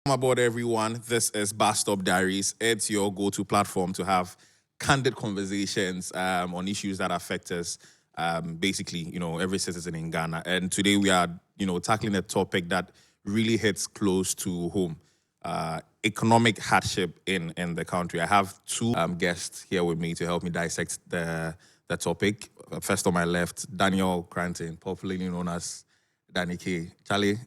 Welcome aboard, everyone. This is Stop Diaries. It's your go-to platform to have candid conversations on issues that affect us, basically, every citizen in Ghana. And today we are, tackling a topic that really hits close to home, economic hardship in the country. I have two guests here with me to help me dissect the topic. First on my left, Daniel Cranton, popularly known as Danny K. Charlie,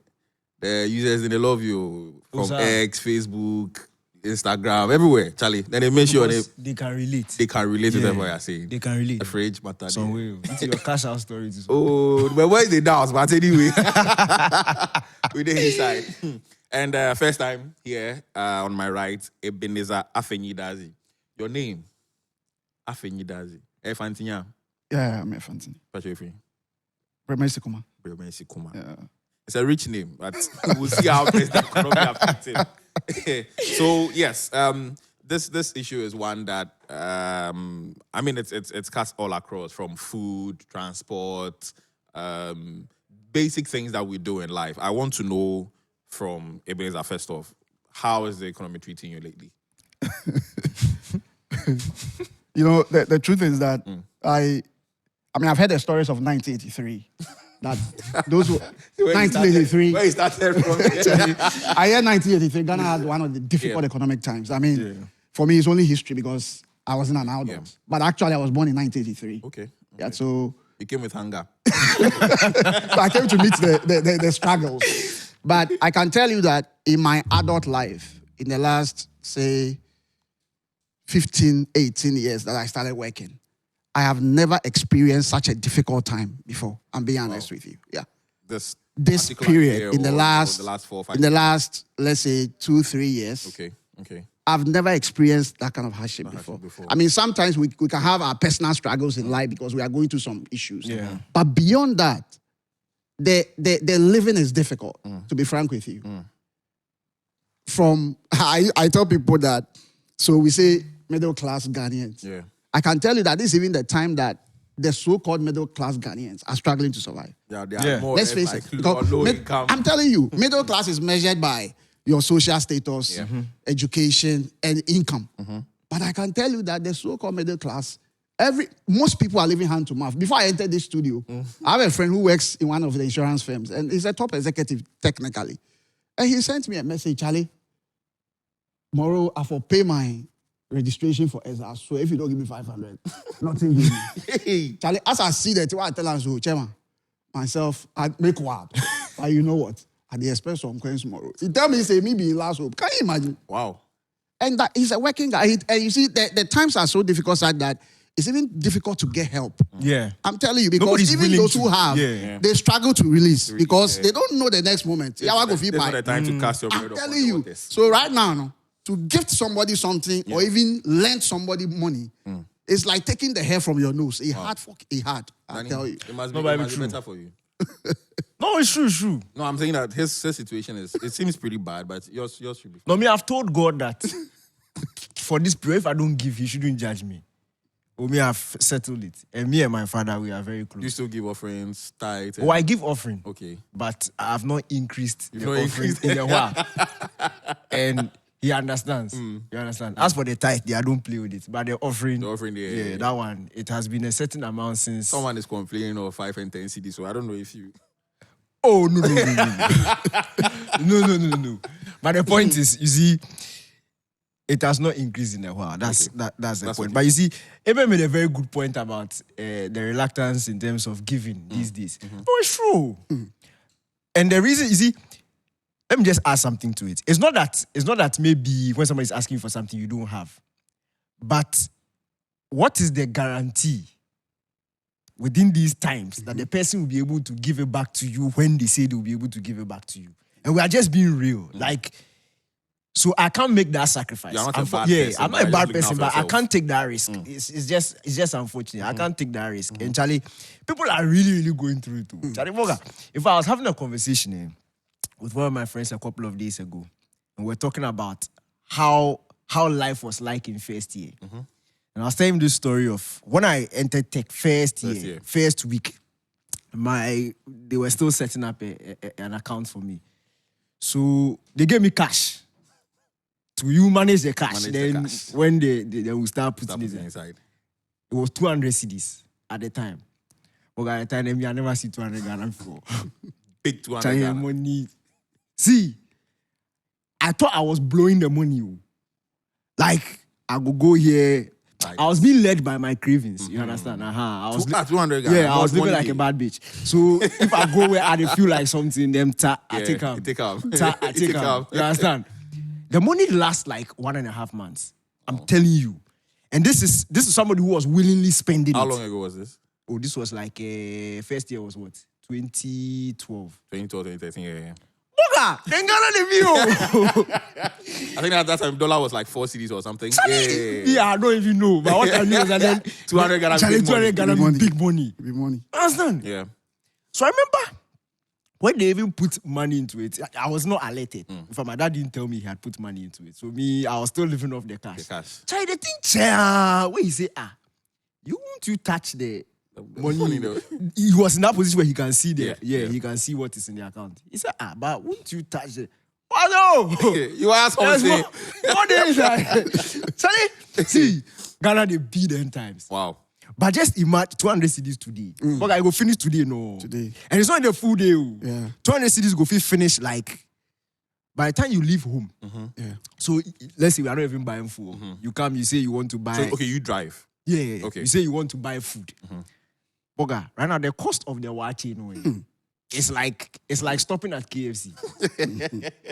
the users, they love you from X, Facebook, Instagram, everywhere, Charlie. Then they make sure they can relate. They can relate to what you're saying. They can relate. The fridge matter. Some way. It's your cash out story. Oh, but where is the dance? But anyway, we're there inside. And first time here on my right, Ebenezer Afenyidazi. Your name? Afenyidazi. Efantinya? Yeah, I'm Efantin. What's your name? Bremesi Kuma. Bremesi Kuma. Yeah. It's a rich name, but we'll see how best the economy affects it. So yes, this issue is one that it's cuts all across, from food, transport, basic things that we do in life. I want to know from Ebenezer first off, how is the economy treating you lately? The truth is that I've heard the stories of 1983. That those who 1983. Where you started from? I heard 1983. Ghana had one of the difficult economic times. For me, it's only history because I wasn't an adult. Yeah. But actually, I was born in 1983. Okay. Yeah. So you came with hunger. So I came to meet the struggles. But I can tell you that in my adult life, in the last, say, 15, 18 years that I started working, I have never experienced such a difficult time before. I'm being honest with you. Yeah. This period in the last 4 or 5 in the last, let's say, 2-3 years. Okay. I've never experienced that kind of hardship before. Sometimes we can have our personal struggles in life because we are going through some issues. Yeah. But beyond that, the living is difficult, to be frank with you. I tell people that, so we say middle class Ghanaians. Yeah. I can tell you that this is even the time that the so-called middle-class Ghanaians are struggling to survive. Yeah, they are more. Let's face it. Low income. I'm telling you, middle class is measured by your social status, education, and income. But I can tell you that the so-called middle class, most people are living hand to mouth. Before I entered this studio, I have a friend who works in one of the insurance firms, and he's a top executive technically. And he sent me a message, Charlie, tomorrow I will pay my registration for ESA. So if you don't give me 500, nothing give me. Charlie, as I see that, I tell us, Chairman, myself, I make what? But you know what? At the expense of coins tomorrow. He tell me, say, me be last hope. Can you imagine? Wow. And that he's a working guy. And you see, the times are so difficult that it's even difficult to get help. Yeah. I'm telling you, because nobody's even those who have, they struggle to release because they don't know the next moment. There's not the time to cast your bread. I'm telling you. So right now, to gift somebody something or even lend somebody money, it's like taking the hair from your nose. It hard. I tell you. It must be better for you. No, it's true. No, I'm saying that his situation it seems pretty bad, but yours should be fine. No, I've told God that for this prayer, if I don't give, he shouldn't judge me. I've settled it. And me and my father, we are very close. You still give offerings, tithe? I give offering. Okay. But I have not increased the offering in a while. And he understands. You understand? As for the tithe, I don't play with it. But the offering, that one, it has been a certain amount since. Someone is complaining of 5 and 10 CDs, so I don't know if you. Oh, no. No. But the point is, you see, it has not increased in a while. That's the point. But you see, Eben made a very good point about the reluctance in terms of giving these days. No, it's true. And the reason, you see, let me just add something to it. It's not that maybe when somebody is asking you for something you don't have. But what is the guarantee within these times that the person will be able to give it back to you when they say they will be able to give it back to you? And we are just being real. So I can't make that sacrifice. You're not a bad person. I'm not a bad person, but I can't take that risk. It's just unfortunate. I can't take that risk. And Charlie, people are really, really going through it too. Charlie Moga, if I was having a conversation with one of my friends a couple of days ago, and we're talking about how life was like in first year. And I was telling him this story of when I entered tech first week, they were still setting up an account for me. So they gave me cash. to you manage the cash. Manage then the cash. when they will start putting it inside. It was 200 cedis at the time. But at the time, I never see 200 Ghana before. Big 200 Ghana. Money. See, I thought I was blowing the money. Like, I could go here. I was being led by my cravings. You understand? I was 200 Ghana. Yeah, I was living like a bad bitch. So if I go where I feel like something, then I take out. I take out. You understand? The money lasts like 1.5 months. I'm telling you. And this is somebody who was willingly spending How it. long ago was this? Oh, this was like first year was what? 2012. 2012, 2013, yeah. Boga, then Ghana the view. I think at that time dollar was like 4 cedis or something. Yeah, I don't even know. But what I knew was that then 200 Ghana, big 200 Ghana money. big money. Big money. Understand? Yeah. So I remember when they even put money into it, I was not alerted. In fact, my dad didn't tell me he had put money into it. So me, I was still living off the cash. Chai, the thing, where he say, you want you touch the money? He was in that position where he can see he can see what is in the account. He said, but won't you touch it? Oh no! You ask something. What is that? Sorry, see, Ghana they beat 10 times. Wow. But just imagine 200 cedis today. But I go finish today, no. Today. And it's not in the full day. Yeah. 200 cedis go finish like by the time you leave home. Yeah. So let's say we are not even buying food. You come, you say you want to buy. So, okay, you drive. Yeah. Okay. You say you want to buy food. Boga, right now the cost of the wache, it's like stopping at KFC.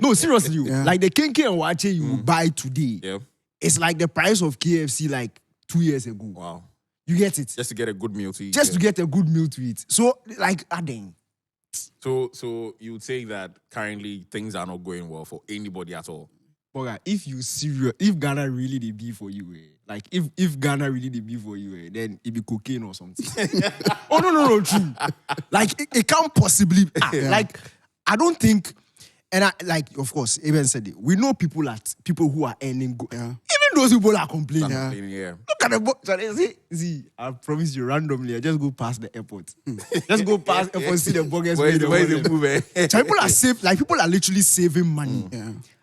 No, seriously, like the kenke and wache you buy today. Yeah. It's like the price of KFC like 2 years ago. Wow. You get it? Just to get a good meal to eat. Just to get a good meal to eat. So, like, adding. So you would say that currently things are not going well for anybody at all. Boga, if Ghana really they be for you, like if Ghana really they be for you, then it be cocaine or something. Oh no, true. Like it can't possibly. Like I don't think, and I like of course, even said it. We know people who are earning. Even those people are complaining. Look at the box. See, I promise you randomly, I just go past the airport. Just go past the airport, see the bogus. Where is the move? So people are literally saving money.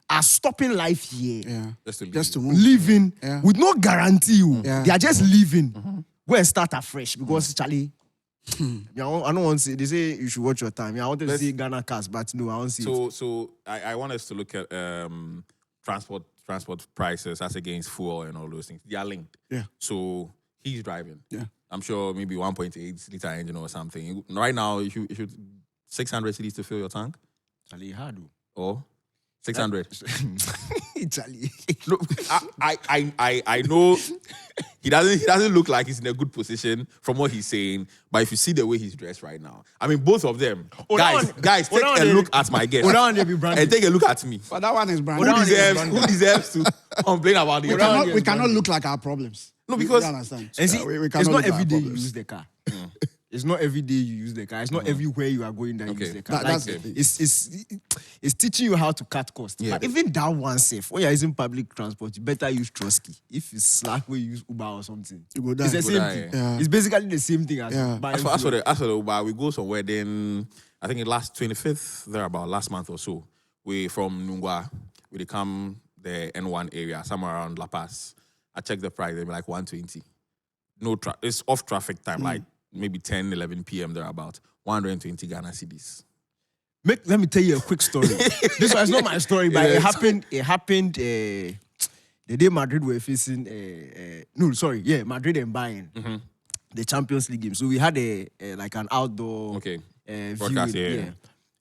Are stopping life here. Just to move. Living with no guarantee. They are just living. Go and start afresh because Charlie. I don't want to say. They say you should watch your time. I wanted to see Ghana cast, but no, I don't see it. So I want us to look at transport prices as against fuel and all those things. They are linked. Yeah. So he's driving. Yeah. I'm sure maybe 1.8 liter engine or something. Right now, you should 600 cedis to fill your tank. Charlie, hard. Or 600. Charlie. Look, I know he doesn't look like he's in a good position from what he's saying, but if you see the way he's dressed right now, I mean both of them. Guys, take a look at my guest and take a look at me. But that one is brand. Who deserves to complain about it? We cannot look like our problems. No, because you understand. And see, it's not every day you use the car. It's not every day you use the car. It's not everywhere you are going that you use the car. It's teaching you how to cut costs. Yeah. But even that one safe, when you're using public transport, you better use Trotsky. If it's slack where you use Uber or something, you go die. It's the same thing. Yeah. It's basically the same thing as buying as for the Uber, we go somewhere then, I think it last 25th, thereabout, last month or so, we from Nungwa, we come the N1 area, somewhere around La Paz. I checked the price, they be like 120. No it's off traffic time, like maybe 10, 11 p.m. thereabout. 120 Ghana cedis. Let me tell you a quick story. This was not my story, but it happened the day Madrid were facing Madrid and Bayern. The Champions League game. So we had like an outdoor broadcast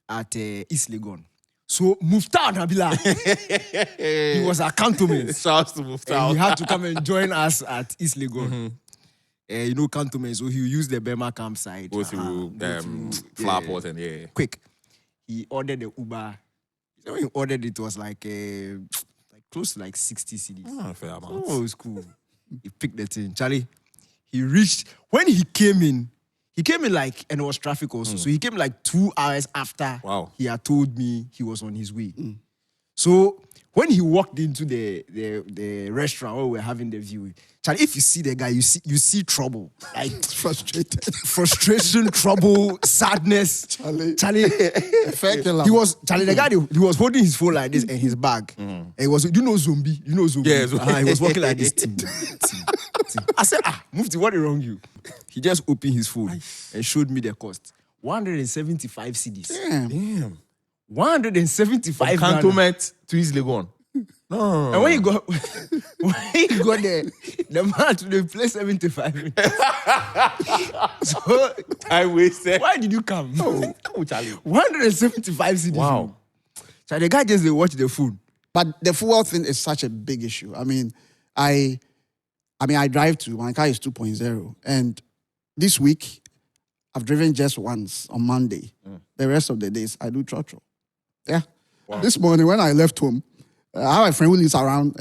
at East Legon. So Muftar Nabila, he was our cantonment. Shouts to Muftar. He had to come and join us at East Legon. Cantonment. So he used the Bema campsite. Go through Flowerport and quick. He ordered the Uber. When he ordered it was like close to like 60 cedis. Oh, fair amount. Oh, it was cool. He picked the thing. Charlie, he reached, when he came in like, and it was traffic also. So he came like 2 hours after he had told me he was on his way. So when he walked into the restaurant where we were having the viewing, Charlie, if you see the guy, you see trouble. Like frustration, trouble, sadness. Charlie, he was holding his phone like this and his bag. And He was, you know Zombie? You know Zombie? Yeah, He was walking like this. Team. I said, Mufti, what is wrong you? He just opened his phone and showed me the cost. 175 cedis. Damn. 175 Cantonment to his Legon. No. And when he got there, the man to the place 75. So I wasted. why did you come? Oh, Charlie. 175 cedis. Wow. So the guy just watch the food. But the fuel thing is such a big issue. I mean, I drive to, my car is 2.0. And this week, I've driven just once on Monday. The rest of the days, I do trotro. Yeah. Wow. This morning, when I left home, I have a friend who lives around,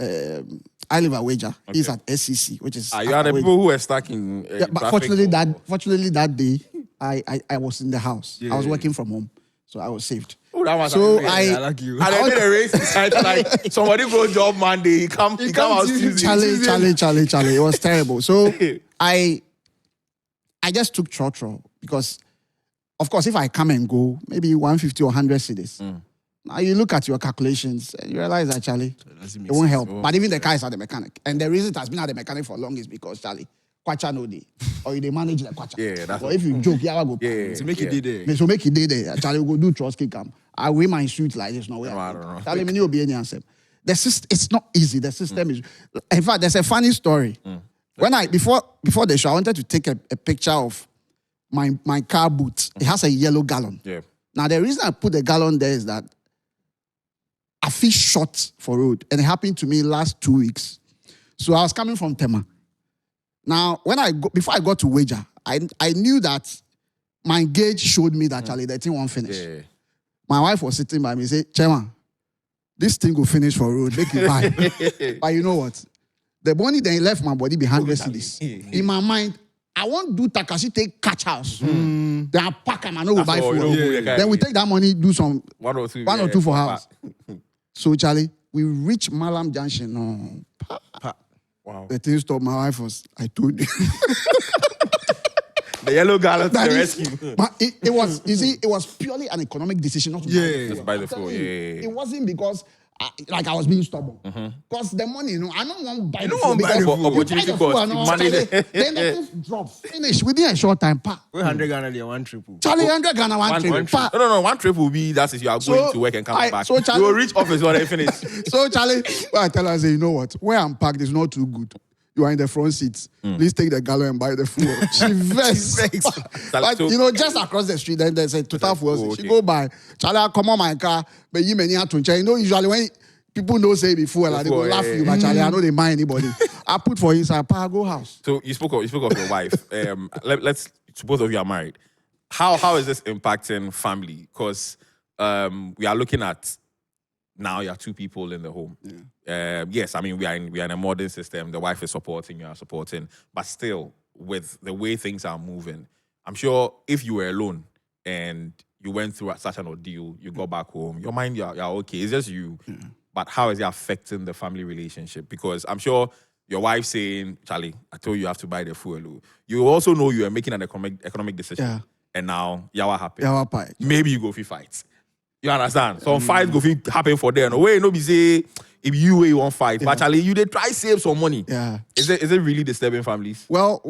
I live at Wager. Okay. He's at SCC, which is... you are the people who were stuck in but fortunately that day, I was in the house. Yeah. I was working from home. So I was saved. Oh, that was so I like you. And I did a race inside, like somebody go job Monday, he come out Tuesday. Charlie. It was terrible. So I just took trotro because, of course, if I come and go, maybe 150 or 100 cedis. Now you look at your calculations and you realize that, Charlie, it won't help. But even the car is at the mechanic. And the reason it has been at the mechanic for long is because, Charlie, kwacha no day. Or you manage the kwacha. Yeah, that's or if you joke, yeah, I go. Yeah, to make it day there. So make it day there. Charlie will go do trust kick cam. I wear my suit like this. No, I don't know. Charlie, you'll be any answer. The system, it's not easy. The system is. In fact, there's a funny story. When before the show, I wanted to take a picture of my car boot. It has a yellow gallon. Yeah. Now the reason I put the gallon there is that I feel short for road, and it happened to me last 2 weeks. So I was coming from Tema. Now, before I got to Wager, I knew that my gauge showed me that, Charlie, the thing won't finish. Yeah. My wife was sitting by me and said, Chairman, this thing will finish for road, make it buy. But you know what? The money then left my body behind the cities. In my mind, I won't do Takashi take catch house. Then I pack them and I will buy food. Then we take that money, do some one or two for house. So, Charlie, we reach Malam Junction. No. Wow. The thing stopped. My wife was, I told you. The yellow gallon to the rescue. But it was, you see, it was purely an economic decision not to buy the fuel. Just buy the fuel. It wasn't because I was being stubborn. Because the money, I don't want to buy the fuel. Opportunity cost. Money. Then the thing drops. Finish within a short time. 100 Ghana there, one triple. Charlie, 100 Ghana, one triple. No, one trip will be that if you are going to work and come back. So Charlie, you will reach office when they finish. So Charlie, I tell her, I say, you know what? Where I'm parked is not too good. You are in the front seats. Please take the gallon and buy the fuel. She vexed. But, just across the street, then there's a total fuel. She go by. Charlie, I come on my car. But you many to change. Usually when people know say before, like, they go laugh you. But Charlie, I know they mind anybody. I put for inside go house. So you spoke of your wife. Let's both of you are married. How is this impacting family? Because we are looking at now you are two people in the home. Yeah. Yes, I mean we are in a modern system. The wife is supporting, you are supporting, but still with the way things are moving, I'm sure if you were alone and you went through such an ordeal, you go back home, your mind you're okay. It's just you. But how is it affecting the family relationship? Because I'm sure your wife saying, Charlie, I told you have to buy the fuel. You also know you are making an economic decision. Yeah. And now, yawa happen. Maybe you go for fights. You understand? Some fights go for happen for them. No way, no be say, if you want fight. But Charlie, you they try save some money. Yeah. Is it really disturbing families? Well,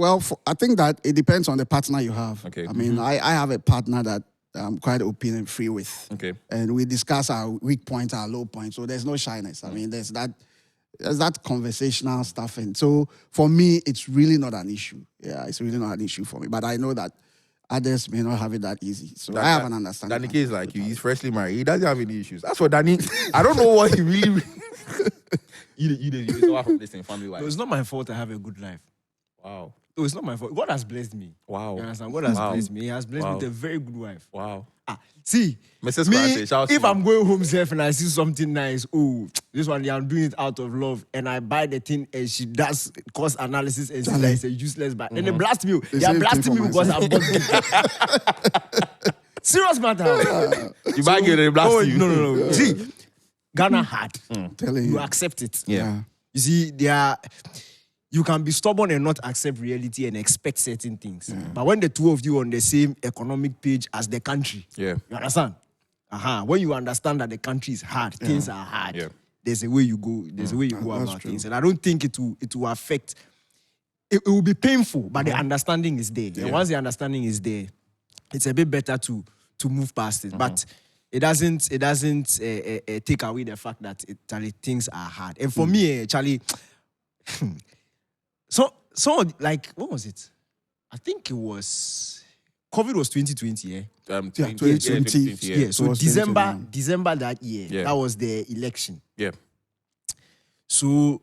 I think that it depends on the partner you have. Okay. I mean, I have a partner that I'm quite open and free with. Okay. And we discuss our weak points, our low points. So there's no shyness. I mean, there's that conversational stuff. And so for me, it's really not an issue. Yeah, it's really not an issue for me. But I know that others may not have it that easy. So I have an understanding. Danny K is like you. He's freshly married. He doesn't have any issues. That's what Danny. I don't know what he really. You suffer from this in family life. No, it's not my fault I have a good life. Wow. No, it's not my fault. God has blessed me. Wow. You understand? God has blessed me. He has blessed me with a very good wife. Wow. See, Mrs. Me, if I'm going home safe and I see something nice, this one, I'm doing it out of love, and I buy the thing and she does cost analysis and she says it's a useless buy. And they blast me. They are blasting me because I bought it. Serious matter. You buy it and they blast you. No. See, Ghana hard. Telling you accept it. Yeah. You see, you can be stubborn and not accept reality and expect certain things. But when the two of you on the same economic page as the country, you understand? When you understand that the country is hard, things are hard, there's a way you go. There's a way you go That's about true. things, and I don't think it will affect. It will be painful, but the understanding is there. And once the understanding is there, it's a bit better to move past it. But it doesn't take away the fact that Charlie, things are hard. And for me, Charlie, so like, what was it? I think it was COVID was 2020, yeah. 2020. Yeah. So was December that year, Yeah. that was the election. Yeah. So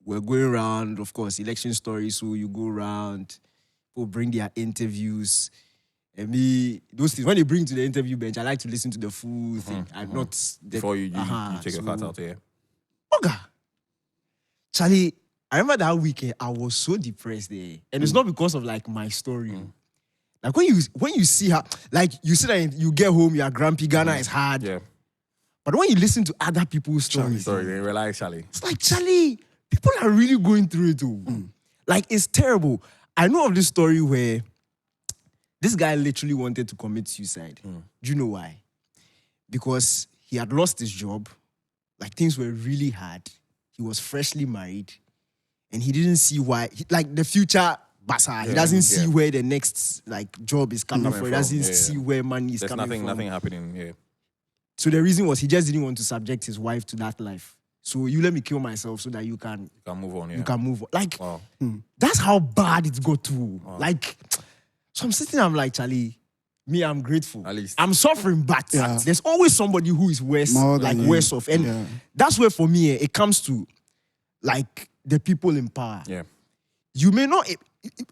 we're going around, of course, election stories. So you go around, people bring their interviews. And me, those things, when they bring to the interview bench, I like to listen to the full thing. And not Before you take your part out, yeah. Okay. Charlie, I remember that weekend, I was so depressed there. And it's not because of like my story. Like when you see how, like you see that you get home, you're grumpy, Ghana is hard. Yeah. But when you listen to other people's stories, Sorry, they realize, Charlie. it's like, Charlie, people are really going through it too. Like, it's terrible. I know of this story where this guy literally wanted to commit suicide. Do you know why? Because he had lost his job. Like, things were really hard. He was freshly married. And he didn't see why, like, the future basa. He doesn't see where the next, like, job is coming from. He doesn't see where money is coming from. Nothing happening, yeah. So the reason was he just didn't want to subject his wife to that life. So you let me kill myself so that you can move on, yeah. You can move on. Like, Wow. that's how bad it got to. Like, so I'm sitting, I'm like, Charlie, me, I'm grateful. At least. I'm suffering, but there's always somebody who is worse, More like than you. worse off. And that's where, for me, it comes to, like, the people in power. Yeah. You may not,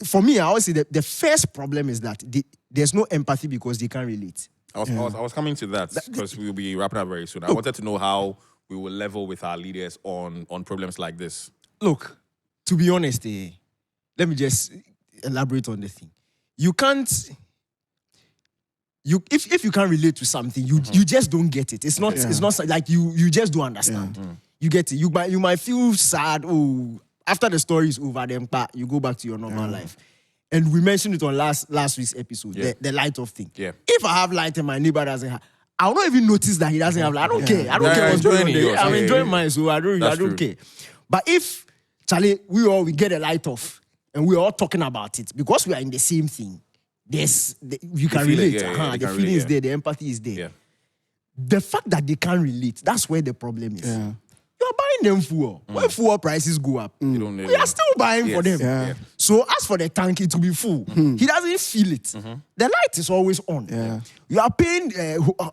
for me, I always say that the first problem is that there's no empathy because they can't relate. I was coming to that because we'll be wrapping up very soon. I wanted to know how we will level with our leaders on problems like this. Look, to be honest, let me just elaborate on the thing. You can't. If you can't relate to something, you just don't get it. It's not. It's not like you just don't understand. You get it. You might feel sad. Oh, after the story is over, then you go back to your normal life. And we mentioned it on last week's episode, the light off thing. Yeah. If I have light and my neighbor doesn't have, I will not even notice that he doesn't have light. I don't care. I don't care what's going on there. I'm enjoying mine, so I don't care. But if, Charlie, we get a light off and we're all talking about it because we are in the same thing, you can relate. The feeling is there, the empathy is there. Yeah. The fact that they can't relate, that's where the problem is. You're buying them fuel. When fuel prices go up, we are still buying for them. Yeah. So as for the tank, it will be full. He doesn't feel it. The light is always on. You are paying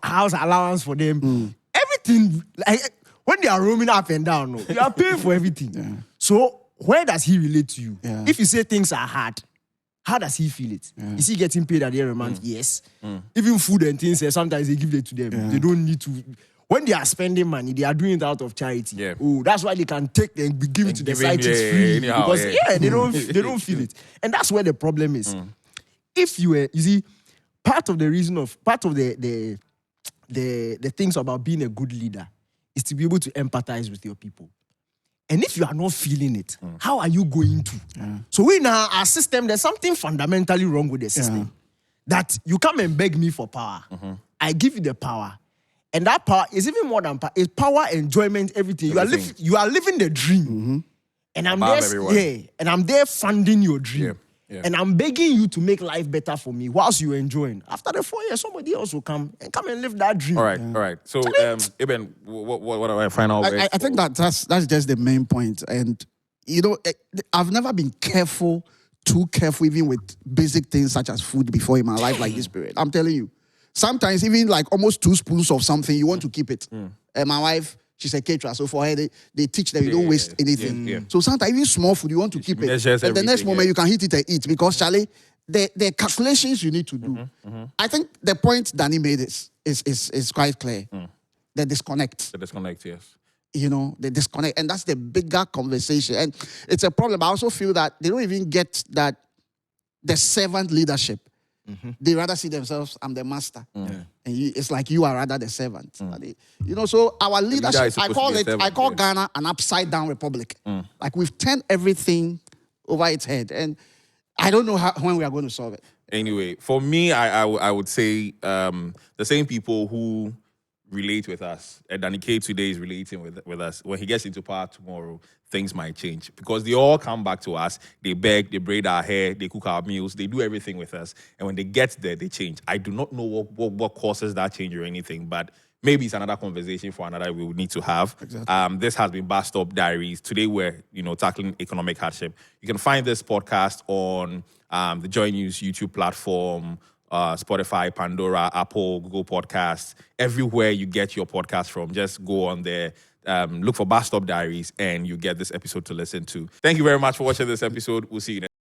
house allowance for them. Everything, like when they are roaming up and down, you are paying for everything. So where does he relate to you? If you say things are hard, how does he feel it? Is he getting paid at the end of the month? Yes. Even food and things, sometimes they give it to them. They don't need to. When they are spending money, they are doing it out of charity. Yeah. Oh, that's why they can take and give it to the scientists free. Anyhow, because they don't feel it. And that's where the problem is. If you see, part of the things about being a good leader is to be able to empathize with your people. And if you are not feeling it, how are you going to? So we now, our system, there's something fundamentally wrong with the system. That you come and beg me for power. I give you the power. And that power is even more than power. It's power, enjoyment, everything. You are living the dream. And I'm there, and I'm there funding your dream. And I'm begging you to make life better for me whilst you're enjoying. After the 4 years, somebody else will come and live that dream. All right. So, Eben, what are my final words? I think that's just the main point. And, I've never been too careful even with basic things such as food before in my life like this period. I'm telling you. Sometimes even like almost 2 spoons of something, you want to keep it. And my wife, she's a caterer, so for her, they teach them you don't waste anything. So sometimes even small food, you want to keep it. And the next moment, you can hit it and eat because, Charlie, the calculations you need to do. I think the point Danny made is quite clear. The disconnect. The disconnect, yes. The disconnect. And that's the bigger conversation. And it's a problem. I also feel that they don't even get that the servant leadership. They rather see themselves, I'm the master. And it's like you are rather the servant. So our leadership, I call Ghana an upside down republic. Like we've turned everything over its head. And I don't know when we are going to solve it. Anyway, for me, I would say the same people who relate with us. And Danny K today is relating with us. When he gets into power tomorrow, things might change because they all come back to us. They beg, they braid our hair, they cook our meals, they do everything with us. And when they get there, they change. I do not know what causes that change or anything, but maybe it's another conversation for another we would need to have. Exactly. This has been Stop Diaries. Today we're tackling economic hardship. You can find this podcast on the JoyNews YouTube platform, Spotify, Pandora, Apple, Google Podcasts, everywhere you get your podcast from. Just go on there, look for Stop Diaries, and you get this episode to listen to. Thank you very much for watching this episode. We'll see you next.